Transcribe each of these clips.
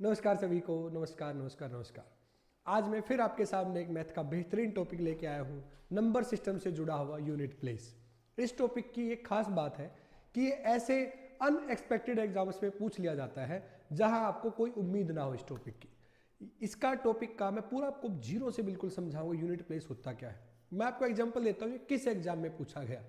नमस्कार सभी को, नमस्कार नमस्कार नमस्कार। आज मैं फिर आपके सामने एक मैथ का बेहतरीन टॉपिक लेके आया हूँ, नंबर सिस्टम से जुड़ा हुआ यूनिट प्लेस। इस टॉपिक की एक खास बात है कि ये ऐसे अनएक्सपेक्टेड एग्जाम्स में पूछ लिया जाता है जहां आपको कोई उम्मीद ना हो इस टॉपिक की। इसका टॉपिक का मैं पूरा आपको जीरो से बिल्कुल समझाऊंगा यूनिट प्लेस होता क्या है। मैं आपको एग्जाम्पल देता हूँ किस एग्जाम में पूछा गया।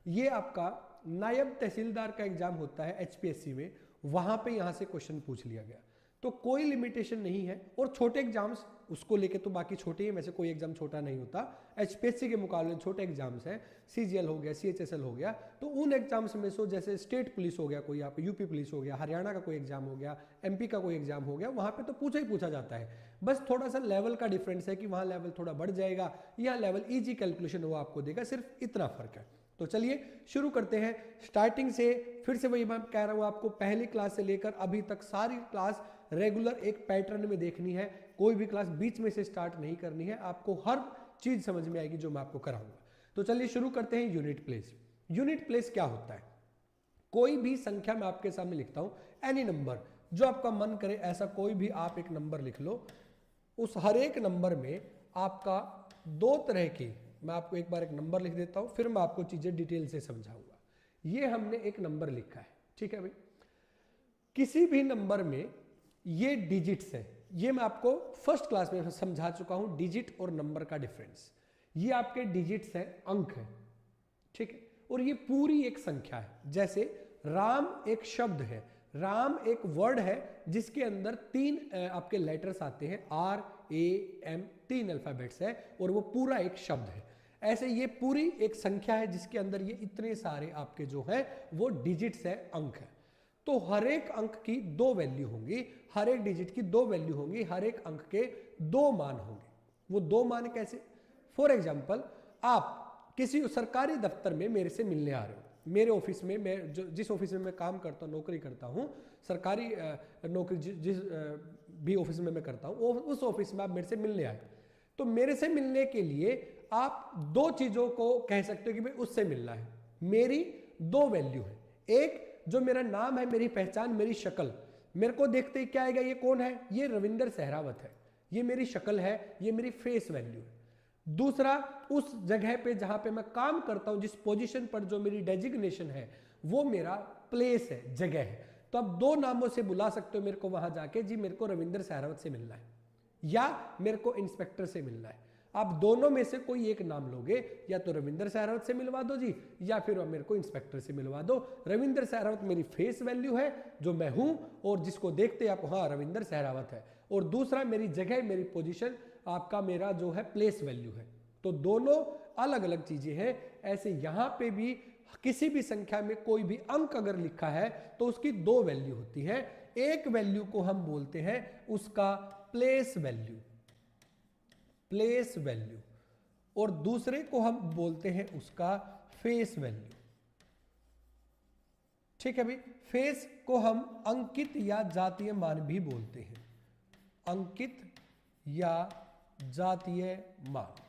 ये आपका नायब तहसीलदार का एग्जाम होता है एचपीएससी में, वहां पे यहां से क्वेश्चन पूछ लिया गया। तो कोई लिमिटेशन नहीं है। और छोटे एग्जाम्स उसको लेके तो बाकी छोटे ही, वैसे कोई एग्जाम छोटा नहीं होता। एचपीएससी के मुकाबले छोटे एग्जाम्स हैं, सीजीएल हो गया, सीएचएसएल हो गया, तो उन एग्जाम्स में से जैसे स्टेट पुलिस हो गया, कोई आप यूपी पुलिस हो गया, हरियाणा का कोई एग्जाम हो गया, एमपी का कोई एग्जाम हो गया, वहां पे तो पूछा ही पूछा जाता है। बस थोड़ा सा लेवल का डिफरेंस है कि वहां लेवल थोड़ा बढ़ जाएगा, यहाँ लेवल ईजी कैलकुलेशन वो आपको देगा, सिर्फ इतना फर्क है। तो चलिए शुरू करते हैं स्टार्टिंग से। फिर से वही मैं कह रहा हूं आपको, पहली क्लास से लेकर अभी तक सारी क्लास रेगुलर एक पैटर्न में देखनी है, कोई भी क्लास बीच में से स्टार्ट नहीं करनी है। आपको हर चीज समझ में आएगी जो मैं आपको कराऊंगा। तो चलिए शुरू करते हैं यूनिट प्लेस। यूनिट प्लेस क्या होता है? कोई भी संख्या मैं आपके सामने लिखता हूं, एनी नंबर, जो आपका मन करे ऐसा कोई भी आप एक नंबर लिख लो। उस हर एक नंबर में आपका दो तरह की, मैं आपको एक बार एक नंबर लिख देता हूं, फिर मैं आपको चीजें डिटेल से समझाऊंगा। ये हमने एक नंबर लिखा है, ठीक है भाई। किसी भी नंबर में ये डिजिट्स है, ये मैं आपको फर्स्ट क्लास में समझा चुका हूं, डिजिट और नंबर का डिफरेंस। ये आपके डिजिट्स है, अंक है, ठीक है। और ये पूरी एक संख्या है। जैसे राम एक शब्द है, राम एक वर्ड है जिसके अंदर तीन आपके लेटर्स आते हैं, आर ए एम, तीन अल्फाबेट्स है, और वो पूरा एक शब्द है। ऐसे ये पूरी एक संख्या है जिसके अंदर ये इतने सारे आपके जो है वो डिजिट्स है, अंक है। तो हर एक अंक की दो वैल्यू होंगी, हर एक डिजिट की दो वैल्यू होंगी, हर एक अंक के दो मान होंगे। वो दो मान कैसे? फॉर एग्जाम्पल, आप किसी सरकारी दफ्तर में मेरे से मिलने आ रहे हो, मेरे ऑफिस में, मैं जिस ऑफिस में मैं काम करता हूँ, नौकरी करता हूँ, सरकारी नौकरी जिस भी ऑफिस में मैं करता हूँ, उस ऑफिस में आप मेरे से मिलने आए। तो मेरे से मिलने के लिए आप दो चीजों को कह सकते हो कि भाई उससे मिलना है। मेरी दो वैल्यू है, एक जो मेरा नाम है, मेरी पहचान, मेरी शक्ल, मेरे को देखते ही क्या आएगा, ये कौन है? ये रविंदर सहरावत है, ये मेरी शक्ल है, ये मेरी फेस वैल्यू है। दूसरा, उस जगह पे जहां पे मैं काम करता हूं, जिस पोजीशन पर जो मेरी डेजिग्नेशन है, वो मेरा प्लेस है, जगह है। तो आप दो नामों से बुला सकते हो मेरे को वहां जाके, जी मेरे को रविंदर सहरावत से मिलना है या मेरे को इंस्पेक्टर से मिलना है। आप दोनों में से कोई एक नाम लोगे, या तो रविंदर सहरावत से मिलवा दो जी, या फिर मेरे को इंस्पेक्टर से मिलवा दो। रविंदर सहरावत मेरी फेस वैल्यू है, जो मैं हूं और जिसको देखते आप हाँ रविंदर सहरावत है, और दूसरा मेरी जगह, मेरी पोजीशन, आपका मेरा जो है प्लेस वैल्यू है। तो दोनों अलग अलग चीजें हैं। ऐसे यहां पे भी किसी भी संख्या में कोई भी अंक अगर लिखा है तो उसकी दो वैल्यू होती है। एक वैल्यू को हम बोलते हैं उसका प्लेस वैल्यू, प्लेस वैल्यू, और दूसरे को हम बोलते हैं उसका फेस वैल्यू, ठीक है भाई। फेस को हम अंकित या जातीय मान भी बोलते हैं, अंकित या जातीय मान।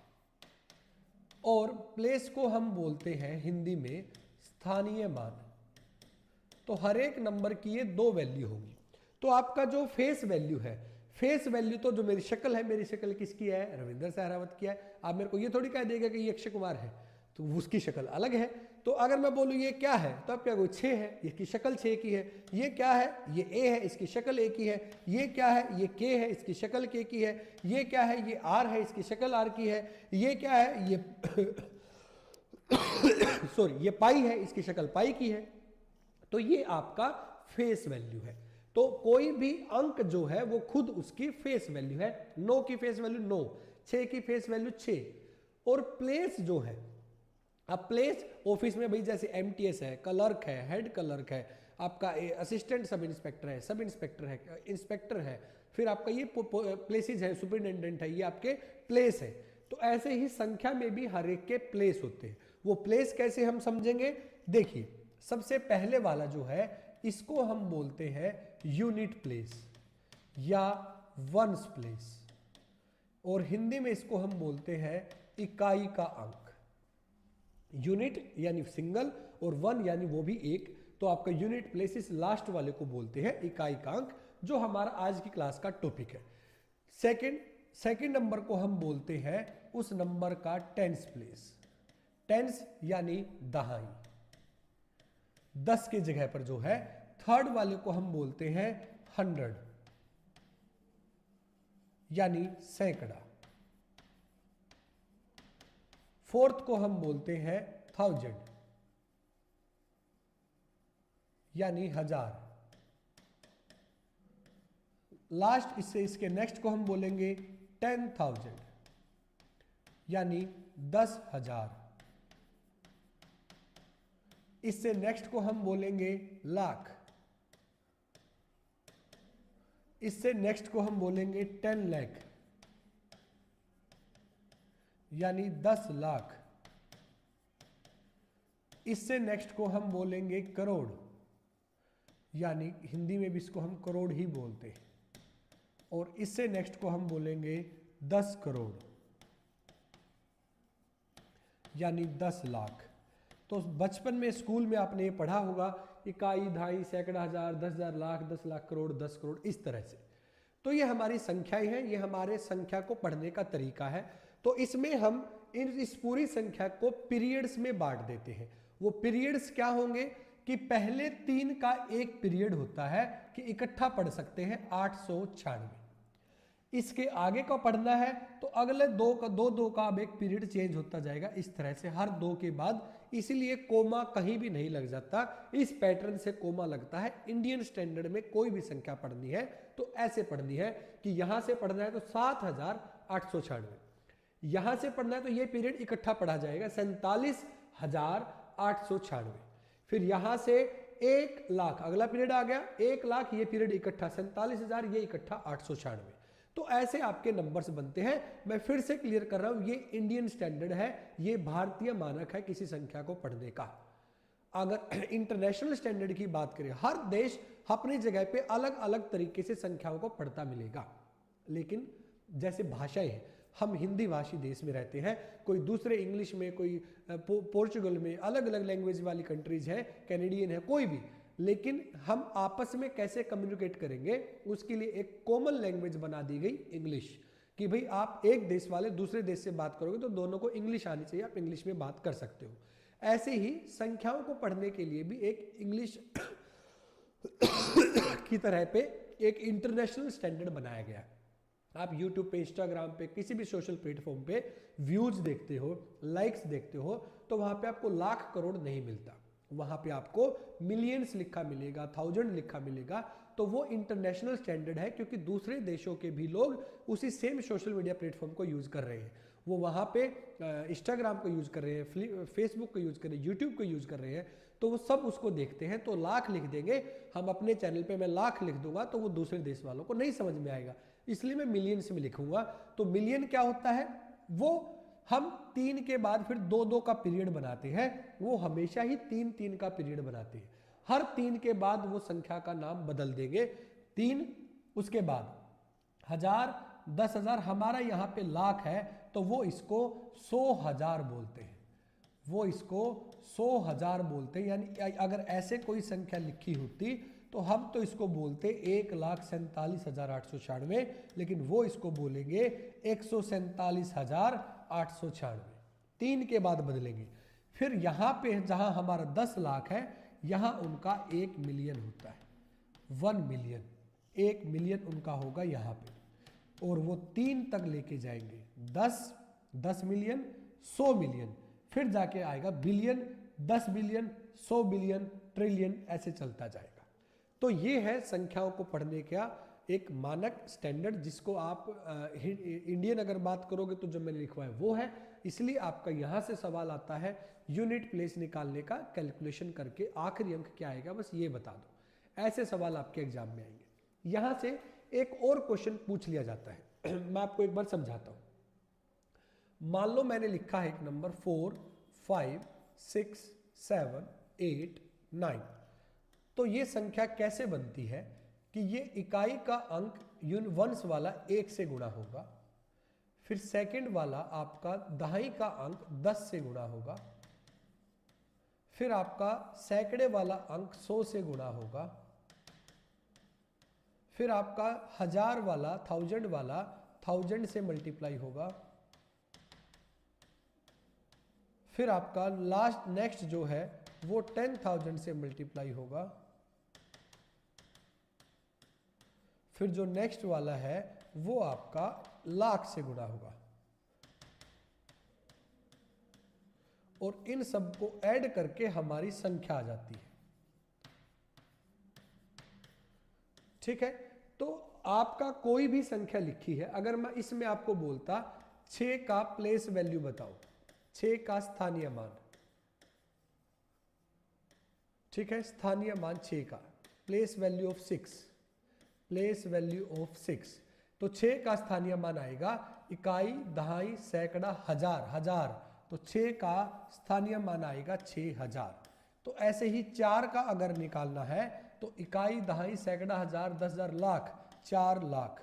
और प्लेस को हम बोलते हैं हिंदी में स्थानीय मान। तो हर एक नंबर की ये दो वैल्यू होगी। तो आपका जो फेस वैल्यू है, फेस वैल्यू तो जो मेरी शक्ल है, मेरी शक्ल किसकी है? रविंदर सहरावत की है। आप मेरे को ये थोड़ी कह देगा कि ये अक्षय कुमार है, तो उसकी शक्ल अलग है। तो अगर मैं बोलूं ये क्या है, तो आप क्या कोई 6 है, इसकी शक्ल 6 की है। ये क्या है? ये ए है, इसकी शक्ल ए की है। ये क्या है? ये के है, इसकी शक्ल के की है। ये क्या है? ये आर है, इसकी शक्ल आर की है। ये क्या है? ये सॉरी, ये पाई है, इसकी शक्ल पाई की है। तो ये आपका फेस वैल्यू है। तो कोई भी अंक जो है वो खुद उसकी फेस वैल्यू है। 9 की फेस वैल्यू 9, 6 की फेस वैल्यू 6। और प्लेस जो है, अब प्लेस ऑफिस में भाई जैसे एमटीएस है, क्लर्क है, हेड क्लर्क है, आपका असिस्टेंट सब इंस्पेक्टर है, सब इंस्पेक्टर है, इंस्पेक्टर है, फिर आपका ये प्लेसेस है, सुपरिटेंडेंट है, ये आपके प्लेस है। तो ऐसे ही संख्या में भी हर एक के प्लेस होते हैं। वो प्लेस कैसे हम समझेंगे? देखिए, सबसे पहले वाला जो है इसको हम बोलते हैं यूनिट प्लेस या वंस प्लेस, और हिंदी में इसको हम बोलते हैं इकाई का अंक। यूनिट यानी सिंगल और वन यानी वो भी एक। तो आपका यूनिट प्लेस इस लास्ट वाले को बोलते हैं इकाई का अंक, जो हमारा आज की क्लास का टॉपिक है। सेकंड नंबर को हम बोलते हैं उस नंबर का टेंस प्लेस। टेंस यानी दहाई, 10 की जगह पर जो है। थर्ड वाले को हम बोलते हैं 100 यानी सैकड़ा। फोर्थ को हम बोलते हैं 1000 यानी 1000। लास्ट इसके नेक्स्ट को हम बोलेंगे 10,000 यानी 10,000। इससे नेक्स्ट को हम बोलेंगे लाख। इससे नेक्स्ट को हम बोलेंगे 10 लाख यानी 10 लाख। इससे नेक्स्ट को हम बोलेंगे करोड़, यानी हिंदी में भी इसको हम करोड़ ही बोलते हैं। और इससे नेक्स्ट को हम बोलेंगे 10 करोड़ यानी 10 लाख। तो बचपन में स्कूल में आपने ये पढ़ा होगा, इकाई, दहाई, सैकड़ा, हजार, 10,000, लाख, 10 लाख, करोड़, 10 करोड़, इस तरह से। तो ये हमारी संख्याएं हैं, ये हमारे संख्या को पढ़ने का तरीका है। तो इसमें हम इस पूरी संख्या को पीरियड्स में बांट देते हैं। वो पीरियड्स क्या होंगे कि पहले 3 का एक पीरियड होता है कि इकट्ठा पढ़ सकते हैं 896। इसके आगे का पढ़ना है तो अगले दो का अब एक पीरियड चेंज होता जाएगा इस तरह से हर 2 के बाद। इसीलिए कोमा कहीं भी नहीं लग जाता, इस पैटर्न से कोमा लगता है। इंडियन स्टैंडर्ड में कोई भी संख्या पढ़नी है तो ऐसे पढ़नी है कि यहां से पढ़ना है तो 7,896, यहां से पढ़ना है तो ये पीरियड इकट्ठा पढ़ा जाएगा 47,896। फिर यहां से 1 लाख अगला पीरियड आ गया, 1 लाख ये पीरियड इकट्ठा 47,000, ये इकट्ठा 896। तो ऐसे आपके नंबर्स बनते हैं। मैं फिर से क्लियर कर रहा हूं, ये इंडियन स्टैंडर्ड है, ये भारतीय मानक है किसी संख्या को पढ़ने का। अगर इंटरनेशनल स्टैंडर्ड की बात करें, हर देश अपनी जगह पे अलग अलग तरीके से संख्याओं को पढ़ता मिलेगा। लेकिन जैसे भाषाएं हैं, हम हिंदी भाषी देश में रहते हैं, कोई दूसरे इंग्लिश में, कोई पोर्चुगल में, अलग अलग लैंग्वेज वाली कंट्रीज है, कैनेडियन है, कोई भी। लेकिन हम आपस में कैसे कम्युनिकेट करेंगे, उसके लिए एक कॉमन लैंग्वेज बना दी गई इंग्लिश, कि भाई आप एक देश वाले दूसरे देश से बात करोगे तो दोनों को इंग्लिश आनी चाहिए, आप इंग्लिश में बात कर सकते हो। ऐसे ही संख्याओं को पढ़ने के लिए भी एक इंग्लिश की तरह पे एक इंटरनेशनल स्टैंडर्ड बनाया गया है। आप YouTube पे, इंस्टाग्राम पे, किसी भी सोशल प्लेटफॉर्म पे व्यूज देखते हो, लाइक्स देखते हो, तो वहां पे आपको लाख करोड़ नहीं मिलता, वहां पे आपको मिलियंस लिखा मिलेगा, 1000 लिखा मिलेगा। तो वो इंटरनेशनल स्टैंडर्ड है, क्योंकि दूसरे देशों के भी लोग उसी सेम सोशल मीडिया प्लेटफॉर्म को यूज कर रहे हैं। वो वहां पे इंस्टाग्राम को यूज कर रहे हैं, फेसबुक को यूज कर रहे हैं, यूट्यूब को यूज कर रहे हैं, तो वो सब उसको देखते हैं। तो लाख लिख देंगे, हम अपने चैनल पे मैं लाख लिख दूंगा तो वो दूसरे देश वालों को नहीं समझ में आएगा, इसलिए मैं मिलियंस में लिखूंगा। तो मिलियन क्या होता है, वो हम 3 के बाद फिर 2-2 का पीरियड बनाते हैं, वो हमेशा ही 3-3 का पीरियड बनाते हैं। हर 3 के बाद वो संख्या का नाम बदल देंगे। 3 उसके बाद 1000, 10,000, हमारा यहाँ पे लाख है तो वो इसको 100,000 बोलते हैं, वो इसको 100,000 बोलते हैं। यानी अगर ऐसे कोई संख्या लिखी होती तो हम तो इसको बोलते 1,47,896, लेकिन वो इसको बोलेंगे 147,896। 3 के बाद बदलेंगे। फिर यहाँ पे जहाँ हमारा 10 लाख है, यहाँ उनका 1 मिलियन होता है, 1 मिलियन, 1 मिलियन उनका होगा यहाँ पे। और वो 3 तक लेके जाएंगे, 10 मिलियन, 100 मिलियन, फिर जाके आएगा बिलियन, 10 बिलियन, 100 बिलियन, ट्रिलियन, ऐसे चलता जाएगा। तो ये है संख्याओं को पढ़ने का एक मानक स्टैंडर्ड, जिसको आप इंडियन अगर बात करोगे तो जो मैंने लिखवाया वो है। इसलिए आपका यहां से सवाल आता है यूनिट प्लेस निकालने का, कैलकुलेशन करके आखिरी अंक क्या आएगा बस ये बता दो। ऐसे सवाल आपके एग्जाम में आएंगे। यहां से एक और क्वेश्चन पूछ लिया जाता है मैं आपको एक बार समझाता हूं। मान लो मैंने लिखा है एक नंबर 4, 5, 6, 7, 8, 9। तो ये संख्या कैसे बनती है कि ये इकाई का अंक वंश वाला 1 से गुणा होगा, फिर सेकंड वाला आपका दहाई का अंक 10 से गुणा होगा, फिर आपका सैकड़े वाला अंक 100 से गुणा होगा, फिर आपका 1000 वाला 1000 वाला 1000 से मल्टीप्लाई होगा, फिर आपका लास्ट नेक्स्ट जो है वो 10,000 से मल्टीप्लाई होगा, फिर जो नेक्स्ट वाला है वो आपका लाख से गुणा होगा, और इन सबको ऐड करके हमारी संख्या आ जाती है। ठीक है, तो आपका कोई भी संख्या लिखी है, अगर मैं इसमें आपको बोलता 6 का प्लेस वैल्यू बताओ, 6 का स्थानीय मान, ठीक है, स्थानीय मान 6 का, place value of 6, place value of 6, तो 6 का स्थानीय मान आएगा इकाई, दहाई, सैकड़ा, हजार, हजार, तो 6 का स्थानीय मान आएगा 6000। तो ऐसे ही 4 का अगर निकालना है तो इकाई, दहाई, सैकड़ा, हजार, 10,000, लाख, 4 लाख,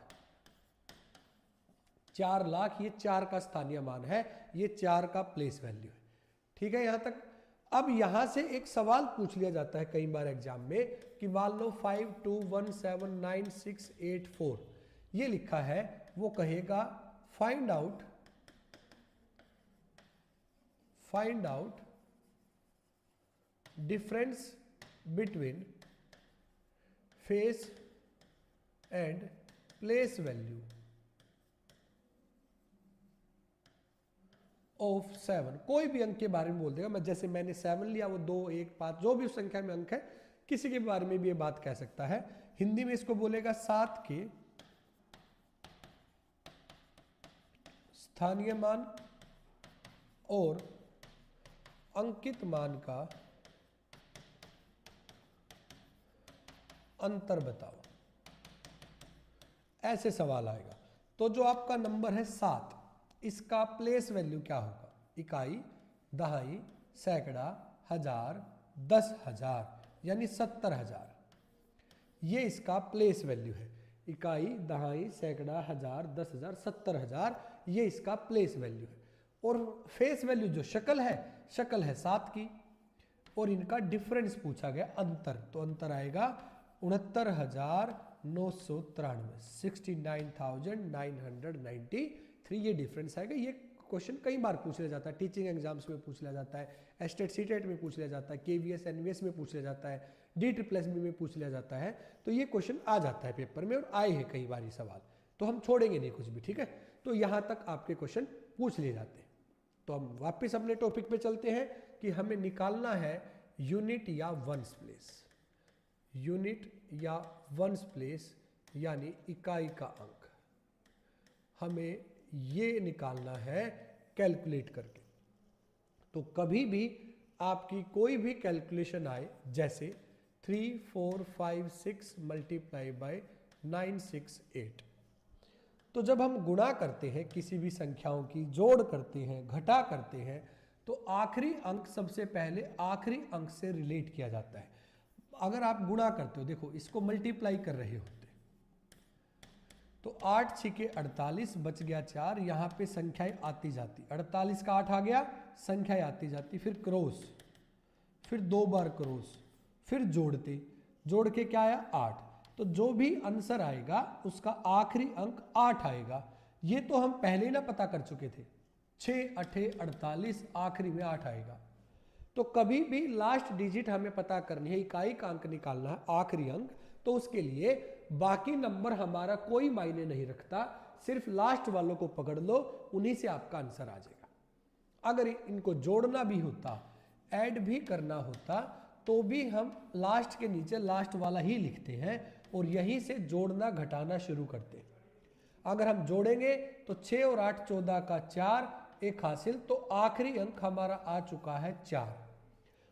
4 लाख, ये 4 का स्थानीय मान है, ये 4 का प्लेस वैल्यू है। ठीक है, यहां तक। अब यहां से एक सवाल पूछ लिया जाता है कई बार एग्जाम में कि मान लो 52179684 ये लिखा है, वो कहेगा find out difference between face and place value of 7। कोई भी अंक के बारे में बोल देगा, मैं जैसे मैंने 7 लिया, वो 2, 1, 5 जो भी उस संख्या में अंक है, किसी के बारे में भी ये बात कह सकता है। हिंदी में इसको बोलेगा 7 के स्थानीय मान और अंकित मान का अंतर बताओ, ऐसे सवाल आएगा। तो जो आपका नंबर है 7, इसका प्लेस वैल्यू क्या होगा, इकाई, दहाई, सैकड़ा, हजार, 10,000, यानी 70,000, ये इसका प्लेस वैल्यू है। इकाई, दहाई, सैकड़ा, हजार, 10,000, 70,000, ये इसका प्लेस वैल्यू है। और फेस वैल्यू जो शक्ल है 7 की, और इनका डिफरेंस पूछा गया, अंतर, तो अंतर आएगा 69,993, 69,993, ये डिफरेंस आएगा। ये क्वेश्चन कई बार पूछ लिया जाता है, टीचिंग एग्जाम्स में पूछ लिया जाता है, एस्टेट सीटेट में पूछ लिया जाता है, केवीएस एनवीएस में पूछ लिया जाता है, DSSS में पूछ लिया जाता है। तो ये क्वेश्चन आ जाता है पेपर में, और आए हैं कई बार ये सवाल, तो हम छोड़ेंगे नहीं कुछ भी। ठीक है, तो यहां तक आपके क्वेश्चन पूछ लिए जाते हैं। तो हम वापस अपने टॉपिक पे चलते हैं कि हमें निकालना है यूनिट या वंस प्लेस, यूनिट या वंस प्लेस यानी इकाई का अंक हमें ये निकालना है कैलकुलेट करके। तो कभी भी आपकी कोई भी कैलकुलेशन आए, जैसे 3, 4, 5, 6 मल्टीप्लाई बाय 968, तो जब हम गुणा करते हैं किसी भी संख्याओं की, जोड़ करते हैं, घटा करते हैं, तो आखिरी अंक सबसे पहले आखिरी अंक से रिलेट किया जाता है। अगर आप गुणा करते हो, देखो इसको मल्टीप्लाई कर रहे होते, तो 8 छिके 48, बच गया 4, यहां पे संख्याएं आती जाती, 48 का 8 आ गया, संख्याएं आती जाती, फिर क्रॉस, फिर 2 बार क्रॉस, फिर जोड़ते, जोड़ के क्या आया 8, तो जो भी आंसर आएगा उसका आखिरी अंक 8 आएगा। ये तो हम पहले ही ना पता कर चुके थे, 6 8 48, आखिरी में 8 आएगा। तो कभी भी लास्ट डिजिट हमें पता करनी है, इकाई का अंक निकालना है, आखिरी अंक, तो उसके लिए बाकी नंबर हमारा कोई मायने नहीं रखता, सिर्फ लास्ट वालों को पकड़ लो, उन्हीं से आपका आंसर आ जाएगा। अगर इनको जोड़ना भी होता, ऐड भी करना होता, तो भी हम लास्ट के नीचे लास्ट वाला ही लिखते हैं और यहीं से जोड़ना घटाना शुरू करते हैं। अगर हम जोड़ेंगे तो 6 और 8 14 का 4, एक हासिल, तो आखिरी अंक हमारा आ चुका है 4।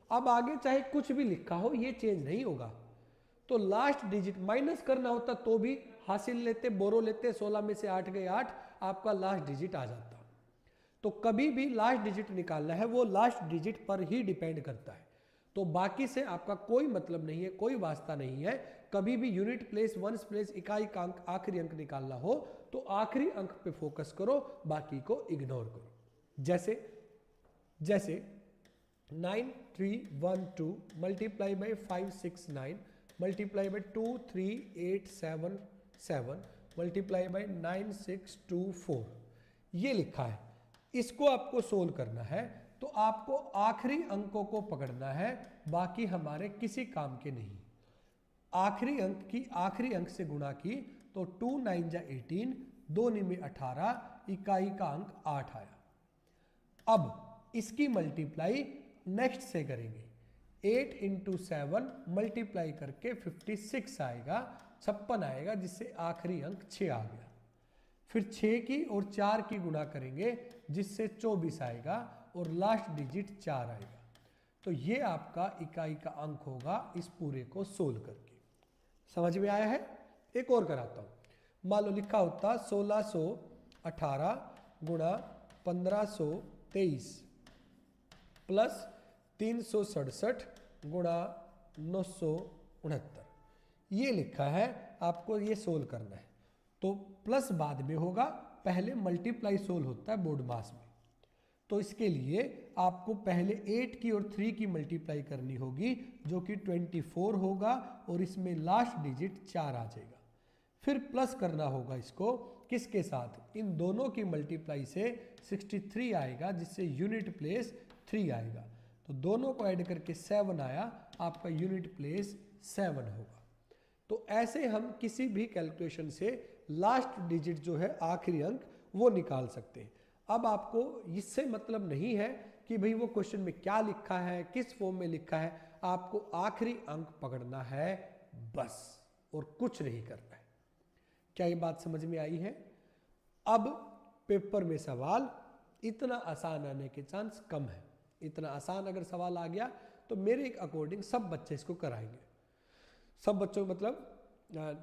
अब आगे चाहे कुछ भी लिखा हो, ये चेंज नहीं होगा। तो लास्ट डिजिट माइनस करना होता तो भी हासिल लेते, बोरो लेते, 16 में से 8 गए 8, आपका लास्ट डिजिट आ जाता। तो कभी भी लास्ट डिजिट निकालना है, वो लास्ट डिजिट पर ही डिपेंड करता है। तो बाकी से आपका कोई मतलब नहीं है, कोई वास्ता नहीं है। कभी भी यूनिट प्लेस, वंस प्लेस, इकाई का अंक, आखिरी अंक निकालना हो तो आखिरी अंक पे फोकस करो, बाकी को इग्नोर करो। जैसे 9312 multiply by 569 multiply by 2387 7 multiply by 9624 ये लिखा है। इसको आपको सोल्व करना है तो आपको आखिरी अंकों को पकड़ना है, बाकी हमारे किसी काम के नहीं। आखिरी अंक की आखिरी अंक से गुणा की तो 2 9 जा 18, 2 9 18, इकाई का अंक 8 आया। अब इसकी मल्टीप्लाई नेक्स्ट से करेंगे, 8 इंटू 7 मल्टीप्लाई करके 56 आएगा, 56 आएगा, जिससे आखिरी अंक 6 आ गया। फिर 6 की और 4 की गुणा करेंगे जिससे 24 आएगा और लास्ट डिजिट 4 आएगा। तो ये आपका इकाई का अंक होगा इस पूरे को सोल्व करके। समझ में आया है? एक और कराता हूं। मान लो लिखा होता 1618 गुणा 1523 प्लस 367 गुणा 969, ये लिखा है। आपको ये सोल्व करना है तो प्लस बाद में होगा, पहले मल्टीप्लाई सोल्व होता है बोर्ड मास में। तो इसके लिए आपको पहले 8 की और 3 की मल्टीप्लाई करनी होगी जो कि 24 होगा और इसमें लास्ट डिजिट 4 आ जाएगा। फिर प्लस करना होगा इसको किसके साथ, इन दोनों की मल्टीप्लाई से 63 आएगा, जिससे यूनिट प्लेस 3 आएगा। तो दोनों को ऐड करके 7 आया, आपका यूनिट प्लेस 7 होगा। तो ऐसे हम किसी भी कैलकुलेशन से लास्ट डिजिट जो है आखिरी अंक वो निकाल सकते हैं। अब आपको इससे मतलब नहीं है कि भाई वो क्वेश्चन में क्या लिखा है, किस फॉर्म में लिखा है, आपको आखिरी अंक पकड़ना है बस, और कुछ नहीं करना है। क्या ये बात समझ में आई है? अब पेपर में सवाल इतना आसान आने के चांस कम है। इतना आसान अगर सवाल आ गया तो मेरे अकॉर्डिंग सब बच्चे इसको कराएंगे। सब बच्चों मतलब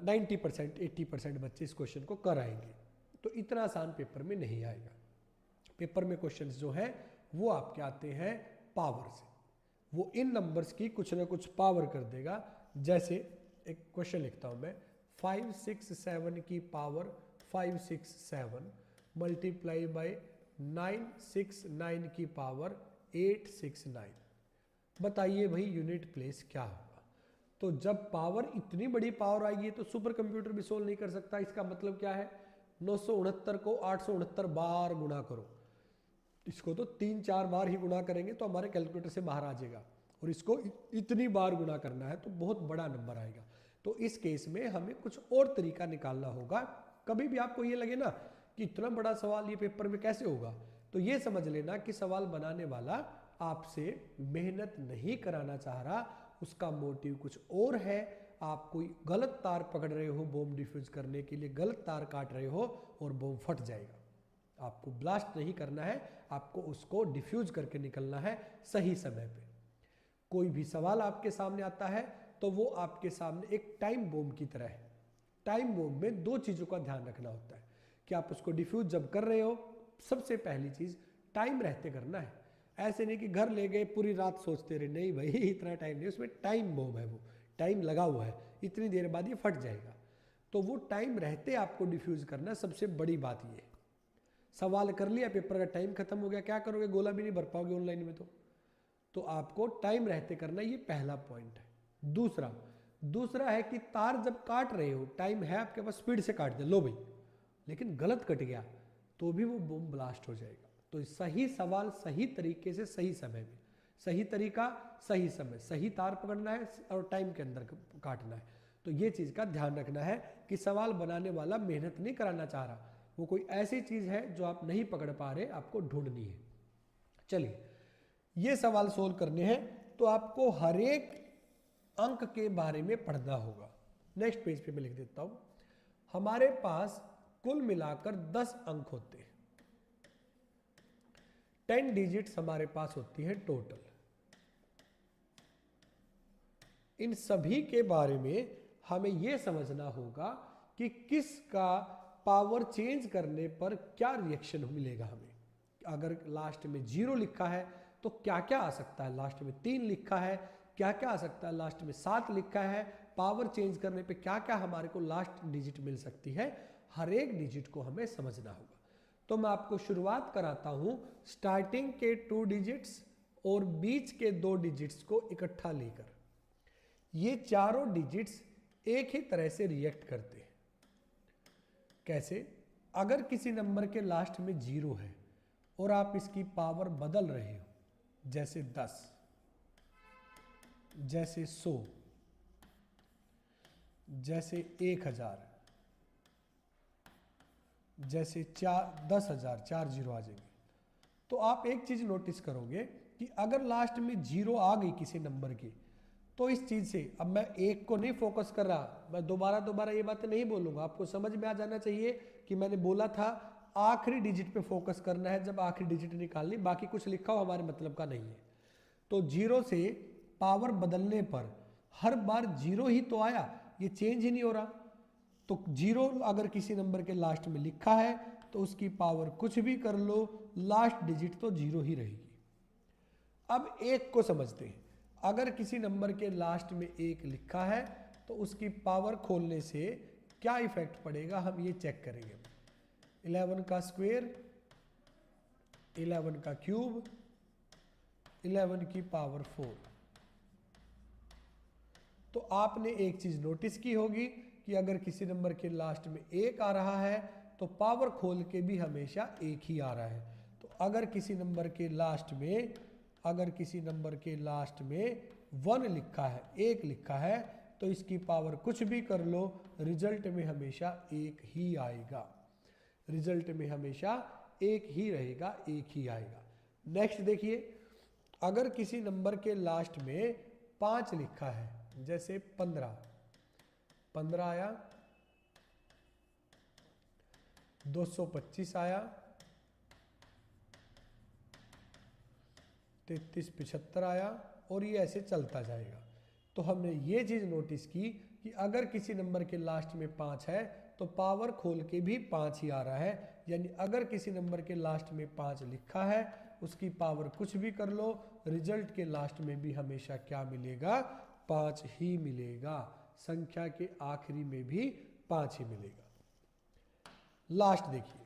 90% 80% बच्चे इस क्वेश्चन को कराएंगे। तो इतना आसान पेपर में नहीं आएगा। पेपर में क्वेश्चंस जो है वो आपके आते हैं पावर से। वो इन नंबर्स की कुछ ना कुछ पावर कर देगा। जैसे एक क्वेश्चन लिखता हूं मैं, 567 की पावर 567 मल्टीप्लाई बाई 969 की पावर 869। बताइए भाई यूनिट प्लेस क्या होगा? तो जब पावर इतनी बड़ी पावर आएगी तो सुपर कंप्यूटर भी सोल्व नहीं कर सकता। इसका मतलब क्या है, 969 को 869 बार गुणा करो। इसको तो 3-4 बार ही गुणा करेंगे तो हमारे कैलकुलेटर से बाहर आ जाएगा, और इसको इतनी बार गुणा करना है तो बहुत बड़ा नंबर आएगा। तो इस केस में हमें कुछ और तरीका निकालना होगा। कभी भी आपको ये लगे ना कि इतना बड़ा सवाल ये पेपर में कैसे होगा, तो ये समझ लेना कि सवाल बनाने वाला आपसे मेहनत नहीं कराना चाह रहा, उसका मोटिव कुछ और है। आप कोई गलत तार पकड़ रहे हो बॉम्ब डिफ्यूज करने के लिए, गलत तार काट रहे हो और बॉम्ब फट जाएगा। आपको ब्लास्ट नहीं करना है, आपको उसको डिफ्यूज करके निकलना है सही समय पे। कोई भी सवाल आपके सामने आता है तो वो आपके सामने एक टाइम बॉम्ब की तरह है। टाइम बॉम्ब में 2 चीज़ों का ध्यान रखना होता है कि आप उसको डिफ्यूज जब कर रहे हो, सबसे पहली चीज़ टाइम रहते करना है। ऐसे नहीं कि घर ले गए पूरी रात सोचते रहे, नहीं भाई इतना टाइम नहीं, उसमें टाइम बॉम्ब है, वो टाइम लगा हुआ है, इतनी देर बाद ये फट जाएगा। तो वो टाइम रहते आपको डिफ्यूज करना, सबसे बड़ी बात ये है। सवाल कर लिया, पेपर का टाइम खत्म हो गया, क्या करोगे? गोला भी नहीं भर पाओगे ऑनलाइन में। तो आपको टाइम रहते करना, ये पहला पॉइंट है। दूसरा है कि तार जब काट रहे हो, टाइम है आपके पास, स्पीड से काट दे, लो भाई, लेकिन गलत कट गया तो भी वो बम ब्लास्ट हो जाएगा। तो सही सवाल सही तरीके से सही समय में, सही तरीका सही समय, सही तार पकड़ना है और टाइम के अंदर काटना है। तो ये चीज़ का ध्यान रखना है कि सवाल बनाने वाला मेहनत नहीं कराना चाह रहा, वो कोई ऐसी चीज़ है जो आप नहीं पकड़ पा रहे, आपको ढूंढनी है। चलिए, ये सवाल सोल्व करने हैं तो आपको हर एक अंक के बारे में पढ़ना होगा। नेक्स्ट पेज पे मैं लिख देता हूं, हमारे पास कुल मिलाकर 10 अंक होते हैं, 10 डिजिट्स हमारे पास होती है टोटल। इन सभी के बारे में हमें यह समझना होगा कि किसका पावर चेंज करने पर क्या रिएक्शन मिलेगा हमें। अगर लास्ट में 0 लिखा है तो क्या क्या आ सकता है, लास्ट में 3 लिखा है क्या क्या आ सकता है, लास्ट में 7 लिखा है, पावर चेंज करने पे क्या क्या हमारे को लास्ट डिजिट मिल सकती है। हर एक डिजिट को हमें समझना होगा। तो मैं आपको शुरुआत कराता हूं स्टार्टिंग के 2 डिजिट्स और बीच के 2 डिजिट्स को इकट्ठा लेकर। ये चारों डिजिट्स एक ही तरह से रिएक्ट करते हैं। कैसे? अगर किसी नंबर के लास्ट में 0 है और आप इसकी पावर बदल रहे हो, जैसे 10, जैसे 100, जैसे 1000, जैसे 10,000, 4 जीरो आ जाएंगे, तो आप एक चीज नोटिस करोगे कि अगर लास्ट में 0 आ गई किसी नंबर की, तो इस चीज से, अब मैं एक को नहीं फोकस कर रहा, मैं दोबारा ये बातें नहीं बोलूंगा, आपको समझ में आ जाना चाहिए कि मैंने बोला था आखिरी डिजिट पे फोकस करना है जब आखिरी डिजिट निकालनी, बाकी कुछ लिखा हो हमारे मतलब का नहीं है। तो 0 से पावर बदलने पर हर बार 0 ही तो आया, ये चेंज ही नहीं हो रहा। तो 0 अगर किसी नंबर के लास्ट में लिखा है तो उसकी पावर कुछ भी कर लो, लास्ट डिजिट तो 0 ही रहेगी। अब 1 को समझते हैं। अगर किसी नंबर के लास्ट में 1 लिखा है तो उसकी पावर खोलने से क्या इफेक्ट पड़ेगा, हम ये चेक करेंगे। 11 का स्क्वायर, 11 का क्यूब, 11 की पावर 4। तो आपने एक चीज नोटिस की होगी कि अगर किसी नंबर के लास्ट में 1 आ रहा है तो पावर खोल के भी हमेशा 1 ही आ रहा है। तो अगर किसी नंबर के लास्ट में 1 लिखा है, 1 लिखा है, तो इसकी पावर कुछ भी कर लो, रिजल्ट में हमेशा 1 ही आएगा, रिजल्ट में हमेशा 1 ही रहेगा, 1 ही आएगा। नेक्स्ट देखिए, अगर किसी नंबर के लास्ट में 5 लिखा है, जैसे 15 आया, 225 आया, 33 75 आया, और ये ऐसे चलता जाएगा। तो हमने ये चीज नोटिस की कि अगर किसी नंबर के लास्ट में 5 है तो पावर खोल के भी 5 ही आ रहा है, यानी अगर किसी नंबर के लास्ट में 5 लिखा है उसकी पावर कुछ भी कर लो, रिजल्ट के लास्ट में भी हमेशा क्या मिलेगा, 5 ही मिलेगा। संख्या के आखिरी में भी 5 ही मिलेगा। लास्ट देखिए,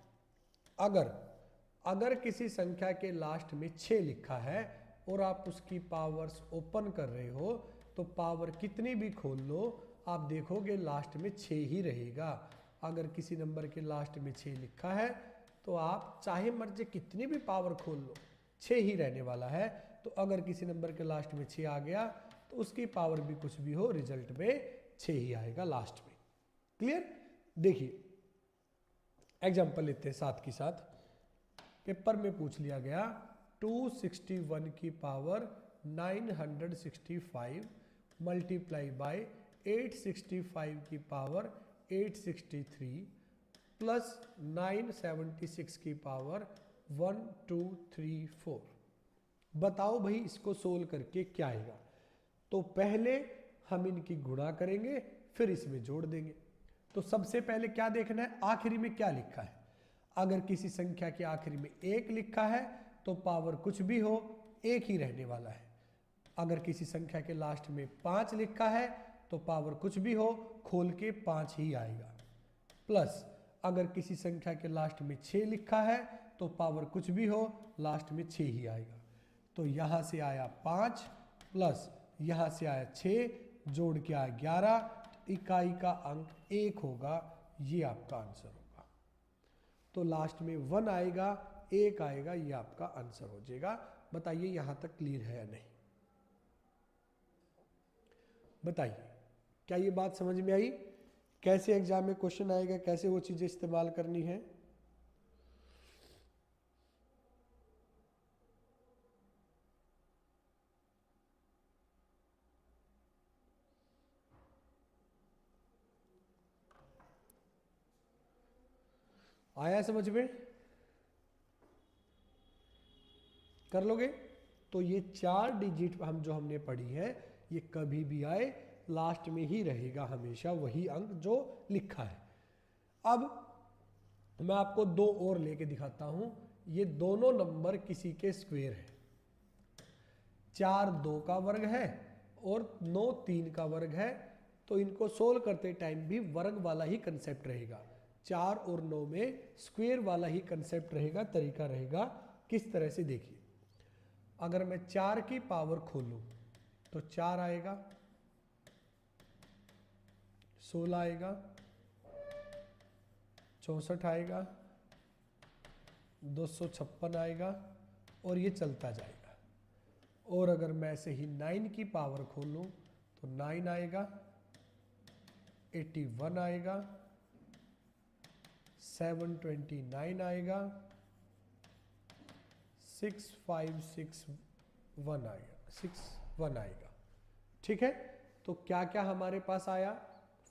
अगर किसी संख्या के लास्ट में 6 लिखा है और आप उसकी पावर्स ओपन कर रहे हो तो पावर कितनी भी खोल लो, आप देखोगे लास्ट में 6 ही रहेगा। अगर किसी नंबर के लास्ट में 6 लिखा है तो आप चाहे मर्जी कितनी भी पावर खोल लो, 6 ही रहने वाला है। तो अगर किसी नंबर के लास्ट में 6 आ गया तो उसकी पावर भी कुछ भी हो, रिजल्ट में 6 ही आएगा लास्ट में। क्लियर? देखिए एग्जाम्पल लेते हैं साथ के साथ। पेपर में पूछ लिया गया 261 की पावर 965 मल्टीप्लाई बाय 865 की पावर 863 प्लस 976 की पावर 1234। बताओ भाई इसको सोल्व करके क्या आएगा। तो पहले हम इनकी गुणा करेंगे, फिर इसमें जोड़ देंगे। तो सबसे पहले क्या देखना है, आखिरी में क्या लिखा है। अगर किसी संख्या के आखिरी में 1 लिखा है तो पावर कुछ भी हो 1 ही रहने वाला है। अगर किसी संख्या के लास्ट में 5 लिखा है तो पावर कुछ भी हो, खोल के 5 ही आएगा। प्लस अगर किसी संख्या के लास्ट में 6 लिखा है तो पावर कुछ भी हो, लास्ट में 6 ही आएगा। तो यहाँ से आया 5 प्लस यहाँ से आया 6, जोड़ के आया 11, इकाई का अंक 1 होगा, ये आपका आंसर होगा। तो लास्ट में 1 आएगा, 1 आएगा, ये आपका आंसर हो जाएगा। बताइए यहां तक क्लियर है या नहीं, बताइए क्या ये बात समझ में आई? कैसे एग्जाम में क्वेश्चन आएगा, कैसे वो चीजें इस्तेमाल करनी है। आया समझ में? कर लोगे? तो ये 4 डिजिट जो हमने पढ़ी है ये कभी भी आए लास्ट में ही रहेगा, हमेशा वही अंक जो लिखा है। अब मैं आपको 2 और लेके दिखाता हूं। ये दोनों नंबर किसी के स्क्वायर है। 4 2 का वर्ग है और 9 3 का वर्ग है। तो इनको सोल्व करते टाइम भी वर्ग वाला ही कंसेप्ट रहेगा। 4 और 9 में स्क्वायर वाला ही कंसेप्ट रहेगा, तरीका रहेगा। किस तरह से देखिए, अगर मैं 4 की पावर खोलूं तो 4 आएगा, 16 आएगा, 64 आएगा, 256 आएगा और ये चलता जाएगा। और अगर मैं ऐसे ही 9 की पावर खोलूं तो 9 आएगा, 81 आएगा, 729 आएगा, 6561 आएगा, 61 आएगा। ठीक है, तो क्या क्या हमारे पास आया,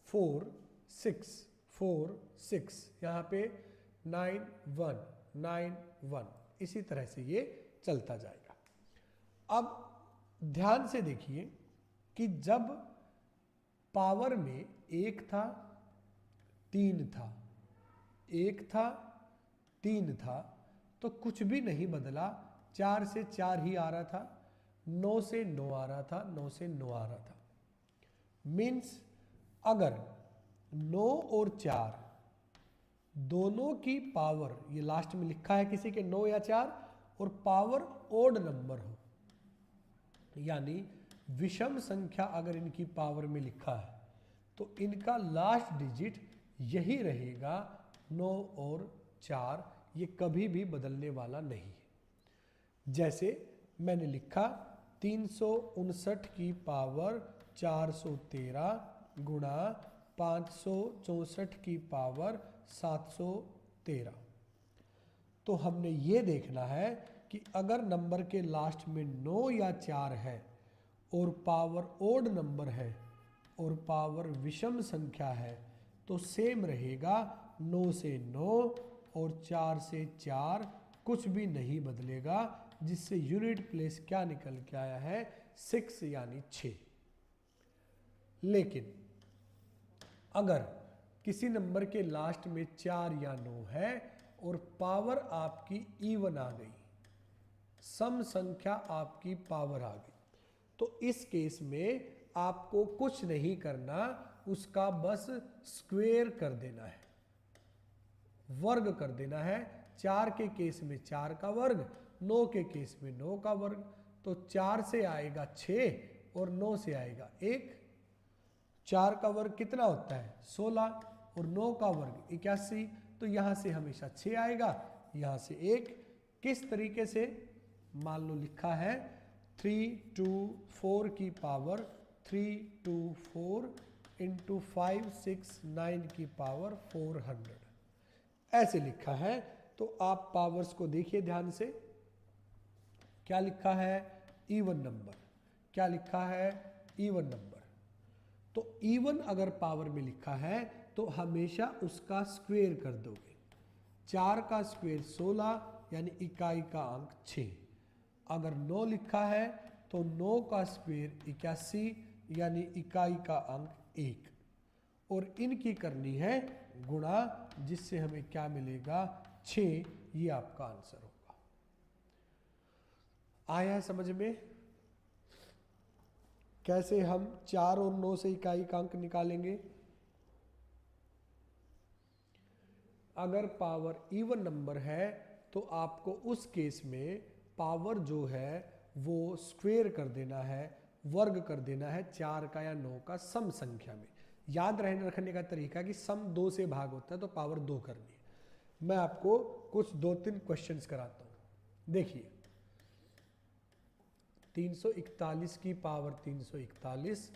4 6 4 6, यहाँ पे 9 1 9 1, इसी तरह से ये चलता जाएगा। अब ध्यान से देखिए कि जब पावर में 1 था 3 था, 1 था 3 था, तो कुछ भी नहीं बदला, 4 से 4 ही आ रहा था, 9 से 9 आ रहा था, 9 से 9 आ रहा था। मीन्स अगर 9 और 4 दोनों की पावर, ये लास्ट में लिखा है किसी के 9 या 4, और पावर ओड नंबर हो, यानी विषम संख्या अगर इनकी पावर में लिखा है तो इनका लास्ट डिजिट यही रहेगा 9 और 4, ये कभी भी बदलने वाला नहीं है। जैसे मैंने लिखा 359 की पावर 413 गुणा 564 की पावर 713। तो हमने ये देखना है कि अगर नंबर के लास्ट में 9 या 4 है और पावर ओड नंबर है और पावर विषम संख्या है तो सेम रहेगा, 9 से 9 और 4 से 4 कुछ भी नहीं बदलेगा, जिससे यूनिट प्लेस क्या निकल के आया है, 6 यानी 6। लेकिन अगर किसी नंबर के लास्ट में 4 या 9 है और पावर आपकी इवन आ गई, सम संख्या आपकी पावर आ गई, तो इस केस में आपको कुछ नहीं करना, उसका बस स्क्वायर कर देना है, वर्ग कर देना है। 4 के केस में 4 का वर्ग, 9 के केस में 9 का वर्ग, तो 4 से आएगा 6 और 9 से आएगा 1। 4 का वर्ग कितना होता है, 16, और 9 का वर्ग 81, तो यहां से हमेशा 6 आएगा, यहां से 1। किस तरीके से, मान लो लिखा है 324 की पावर 324 इंटू 569 की पावर 400, ऐसे लिखा है। तो आप पावर्स को देखिए ध्यान से, क्या लिखा है, इवन नंबर, क्या लिखा है, इवन नंबर। तो इवन अगर पावर में लिखा है तो हमेशा उसका स्क्वायर कर दोगे। 4 का स्क्वायर 16 यानी इकाई का अंक 6। अगर 9 लिखा है तो 9 का स्क्वायर 81 यानी इकाई का अंक 1, और इनकी करनी है गुणा, जिससे हमें क्या मिलेगा, 6। ये आपका आंसर होगा। आया है समझ में कैसे हम 4 और 9 से इकाई का अंक निकालेंगे। अगर पावर इवन नंबर है तो आपको उस केस में पावर जो है वो स्क्वायर कर देना है, वर्ग कर देना है 4 का या 9 का सम संख्या में। याद रहने रखने का तरीका कि सम 2 से भाग होता है तो पावर 2 करनी है। मैं आपको कुछ 2-3 क्वेश्चंस कराता हूं। देखिए 341 की पावर 341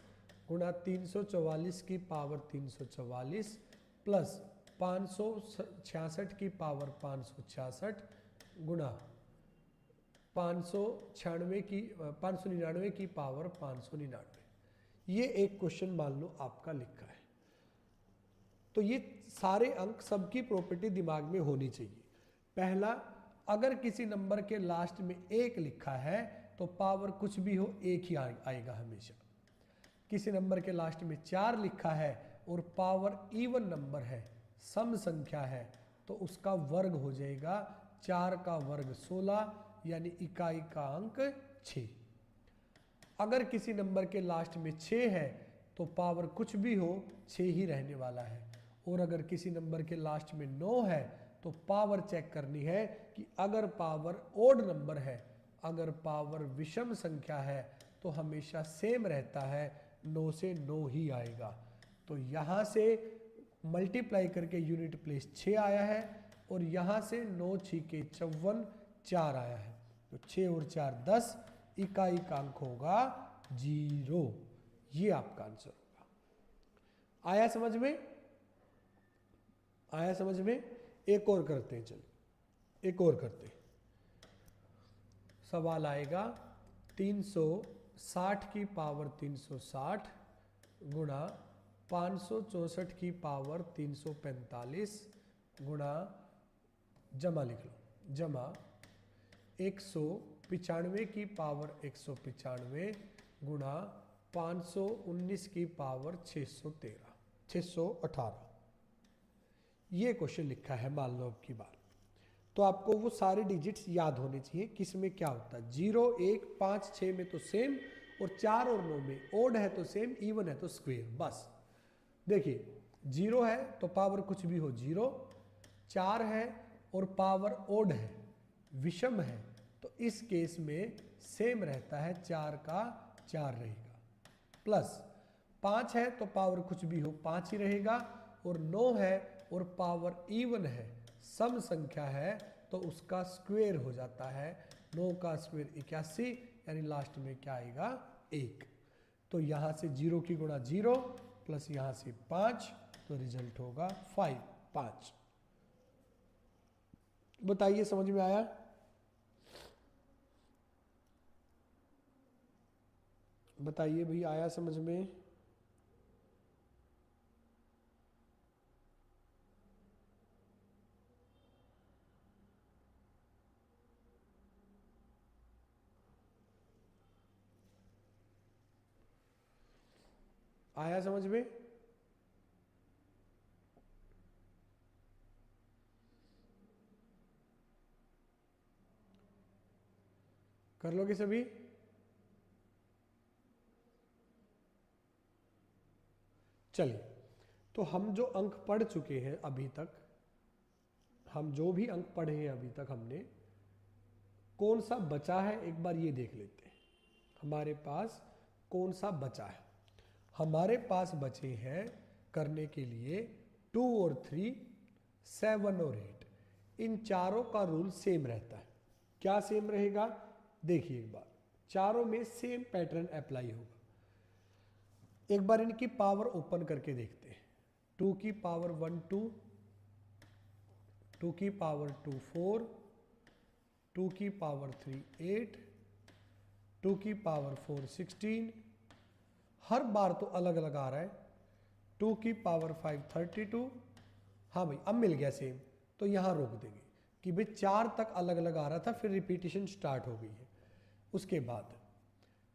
गुणा 344 की पावर 344 प्लस 566 की पावर 566 गुणा 599 की पावर 599। ये एक क्वेश्चन मान लो आपका लिखा है, तो ये सारे अंक सबकी प्रॉपर्टी दिमाग में होनी चाहिए। पहला, अगर किसी नंबर के लास्ट में 1 लिखा है तो पावर कुछ भी हो 1 ही आएगा हमेशा। किसी नंबर के लास्ट में 4 लिखा है और पावर इवन नंबर है, सम संख्या है, तो उसका वर्ग हो जाएगा, 4 का वर्ग 16 यानी इकाई का अंक 6। अगर किसी नंबर के लास्ट में 6 है तो पावर कुछ भी हो 6 ही रहने वाला है। और अगर किसी नंबर के लास्ट में 9 है तो पावर चेक करनी है कि अगर पावर ओड नंबर है, अगर पावर विषम संख्या है तो हमेशा सेम रहता है, 9 से 9 ही आएगा। तो यहाँ से मल्टीप्लाई करके यूनिट प्लेस 6 आया है और यहाँ से 9 छीके 54 4 आया है, तो 6 और 4 10, इकाई का अंक होगा 0। ये आपका आंसर होगा। आया समझ में? आया समझ में? एक और करते हैं, चलिए एक और करते हैं। सवाल आएगा 360 की पावर 360 गुणा 564 की पावर 345 गुणा, जमा लिख लो, जमा 195 की पावर 195 गुणा 519 की पावर 618। ये क्वेश्चन लिखा है, मान लो अब की बार। तो आपको वो सारे डिजिट्स याद होने चाहिए किस में क्या होता है। 0 1 5 6 में तो सेम, और 4 और 9 में ओड है तो सेम, इवन है तो स्क्वेयर। बस देखिए 0 है तो पावर कुछ भी हो 0, 4 है और पावर ओड है, विषम है, तो इस केस में सेम रहता है, 4 का 4 रहेगा। प्लस 5 है तो पावर कुछ भी हो 5 ही रहेगा, और 9 है और पावर इवन है, सम संख्या है, तो उसका स्क्वायर हो जाता है। 9 का स्क्वायर 81, यानी लास्ट में क्या आएगा 1। तो यहाँ से 0 की गुणा 0 प्लस यहाँ से 5, तो रिजल्ट होगा 5। बताइए समझ में आया? बताइए भाई, आया समझ में? आया समझ में? कर लोगे सभी? चलिए, तो हम जो अंक पढ़ चुके हैं अभी तक, हम जो भी अंक पढ़े हैं अभी तक, हमने कौन सा बचा है एक बार ये देख लेते हैं। हमारे पास कौन सा बचा है? हमारे पास बचे हैं करने के लिए 2 और 3, 7 और 8। इन चारों का रूल सेम रहता है। क्या सेम रहेगा? देखिए एक बार, चारों में सेम पैटर्न अप्लाई होगा। एक बार इनकी पावर ओपन करके देखते हैं। 2 की पावर 1 2, 2 की पावर 2 4, 2 की पावर 3 8, 2 की पावर 4 16। हर बार तो अलग अलग आ रहा है। 2 की पावर 5 32। हाँ भाई, अब मिल गया सेम, तो यहाँ रोक देंगे कि भाई 4 तक अलग अलग आ रहा था, फिर रिपीटिशन स्टार्ट हो गई है। उसके बाद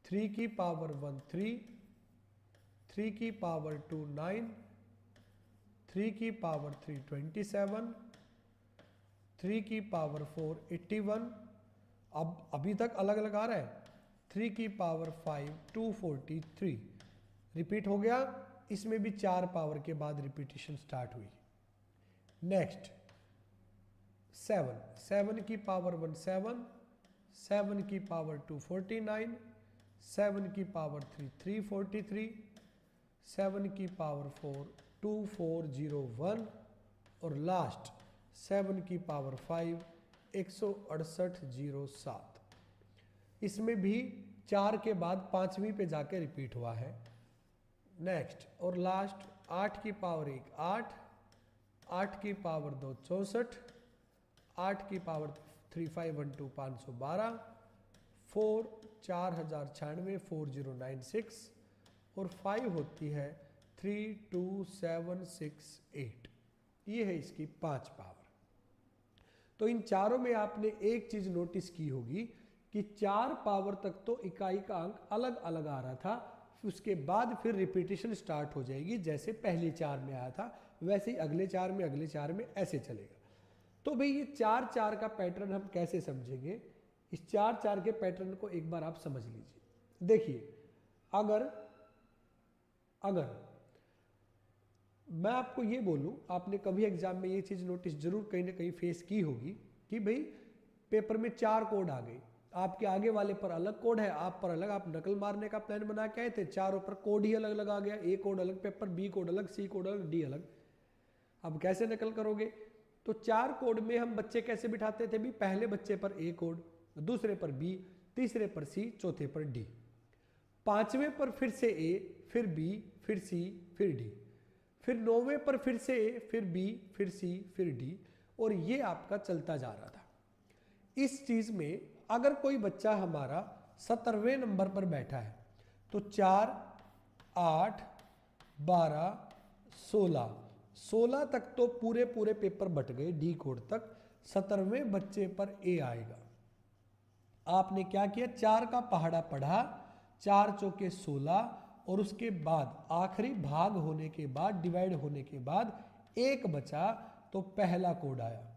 3 की पावर 1 3, 3 की पावर 2 9, 3 की पावर 3 27, 3 की पावर 4 81। अब अभी तक अलग अलग आ रहा है। 3 की पावर 5 243। रिपीट हो गया, इसमें भी 4 पावर के बाद रिपीटिशन स्टार्ट हुई। नेक्स्ट 7 की पावर 1 7, 7 की पावर 2 49, 7 की पावर 3 343, 7 की पावर 4 2401, और लास्ट 7 की पावर 5 16807। इसमें भी 4 के बाद 5वीं पे जाके रिपीट हुआ है। नेक्स्ट और लास्ट 8 की पावर 1 8, 8 की पावर 2 64, 8 की पावर 3 512 512, 4 4096 4096, और 5 होती है 32768। ये है इसकी 5 पावर। तो इन चारों में आपने एक चीज नोटिस की होगी कि 4 पावर तक तो इकाई का अंक अलग अलग आ रहा था, उसके बाद फिर रिपीटिशन स्टार्ट हो जाएगी। जैसे पहले 4 में आया था वैसे ही अगले 4 में, अगले 4 में, ऐसे चलेगा। तो भाई ये 4 4 का पैटर्न हम कैसे समझेंगे? इस 4 4 के पैटर्न को एक बार आप समझ लीजिए। देखिए, अगर मैं आपको ये बोलूं, आपने कभी एग्जाम में ये चीज नोटिस जरूर कहीं ना कहीं फेस की होगी कि भाई पेपर में 4 कोड आ गए, आपके आगे वाले पर अलग कोड है, आप पर अलग, आप नकल मारने का प्लान बना के आए थे, चारों पर कोड ही अलग अलग आ गया। ए कोड अलग पेपर, बी कोड अलग, सी कोड अलग, डी अलग। अब कैसे नकल करोगे? तो 4 कोड में हम बच्चे कैसे बिठाते थे भी? पहले बच्चे पर ए कोड, दूसरे पर बी, तीसरे पर सी, चौथे पर डी, पांचवें पर फिर से ए, फिर बी, फिर सी, फिर डी, फिर 9वें पर फिर से ए, फिर बी, फिर सी, फिर डी, और ये आपका चलता जा रहा था। इस चीज में अगर कोई बच्चा हमारा 17वें नंबर पर बैठा है तो 4, 8, 12, 16 तक तो पूरे पूरे पेपर बट गए डी कोड तक। 17वें बच्चे पर ए आएगा। आपने क्या किया? 4 का पहाड़ा पढ़ा, 4 चौके 16, और उसके बाद आखिरी भाग होने के बाद, डिवाइड होने के बाद एक बचा तो पहला कोड आया।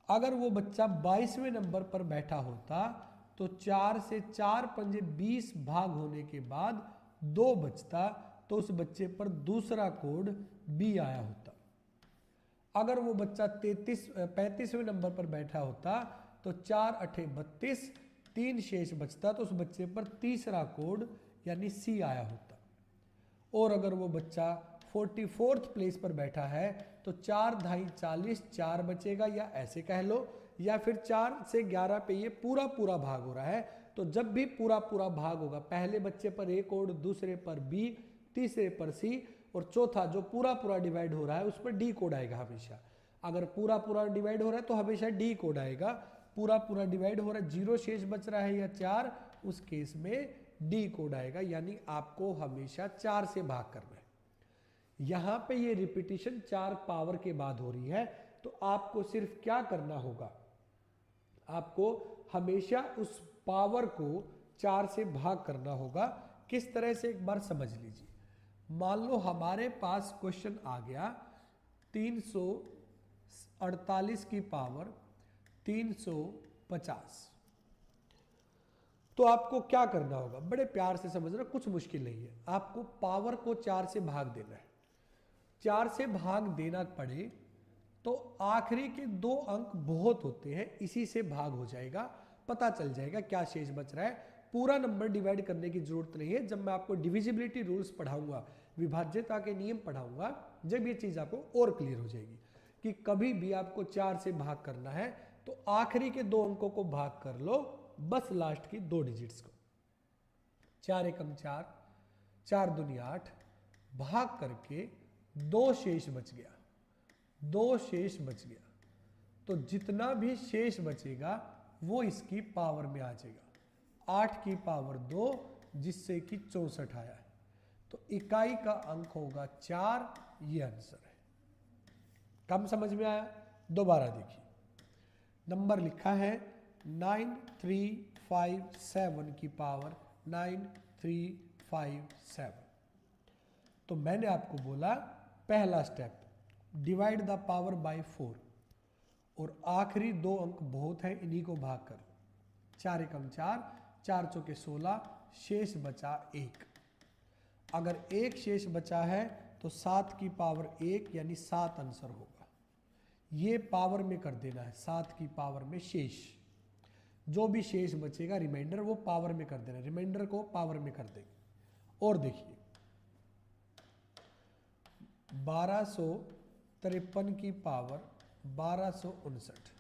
अगर वो बच्चा 22वें नंबर पर बैठा होता तो 4 से 4 पंजे 20 भाग होने के बाद 2 बचता तो उस बच्चे पर दूसरा कोड बी आया होता। अगर वो बच्चा 35वें नंबर पर बैठा होता तो 4 अठे 32, 3 शेष बचता तो उस बच्चे पर तीसरा कोड यानी सी आया होता। और अगर वो बच्चा 44th प्लेस पर बैठा है तो 4 ढाई 40, 4 बचेगा, या ऐसे कह लो, या फिर 4 से 11 पे ये पूरा पूरा भाग हो रहा है। तो जब भी पूरा पूरा भाग होगा, पहले बच्चे पर ए कोड, दूसरे पर बी, तीसरे पर सी, और चौथा जो पूरा पूरा डिवाइड हो रहा है उस पर डी कोड आएगा हमेशा। अगर पूरा पूरा डिवाइड हो रहा है तो हमेशा डी कोड आएगा। पूरा पूरा डिवाइड हो रहा है, 0 शेष बच रहा है या 4, उस केस में डी कोड आएगा, यानी आपको हमेशा 4 से भाग करना है। यहां पे ये रिपीटिशन 4 पावर के बाद हो रही है, तो आपको सिर्फ क्या करना होगा? आपको हमेशा उस पावर को 4 से भाग करना होगा। किस तरह से, एक बार समझ लीजिए। मान लो हमारे पास क्वेश्चन आ गया 348 की पावर 350, तो आपको क्या करना होगा? बड़े प्यार से समझना, कुछ मुश्किल नहीं है। आपको पावर को 4 से भाग देना है। 4 से भाग देना पड़े तो आखिरी के 2 अंक बहुत होते हैं, इसी से भाग हो जाएगा, पता चल जाएगा क्या शेष बच रहा है। पूरा नंबर डिवाइड करने की जरूरत नहीं है। जब मैं आपको डिविजिबिलिटी रूल्स पढ़ाऊंगा, विभाज्यता के नियम पढ़ाऊंगा, जब ये चीज आपको और क्लियर हो जाएगी कि कभी भी आपको 4 से भाग करना है तो आखिरी के 2 अंकों को भाग कर लो, बस लास्ट की 2 डिजिट्स को। 4 एकम 4, 4 दूनी 8, भाग करके 2 शेष बच गया, 2 शेष बच गया। तो जितना भी शेष बचेगा वो इसकी पावर में आ जाएगा। 8 की पावर 2, जिससे कि 64 आया है। तो इकाई का अंक होगा 4, ये आंसर है। कम समझ में आया? दोबारा देखिए, नंबर लिखा है 9357 की पावर 9357। तो मैंने आपको बोला पहला step, divide the power bye 4, और आखिरी 2 अंक बहुत हैं, इन्हीं को भाग कर लो। 4 एकम 4, 4 चौके 16, शेष बचा 1। अगर 1 शेष बचा है तो 7 की पावर 1 यानी 7 आंसर होगा। ये पावर में कर देना है, 7 की पावर में शेष, जो भी शेष बचेगा रिमाइंडर वो पावर में कर देना, रिमाइंडर को पावर में कर देंगे। और देखिए 1253 की पावर 1259,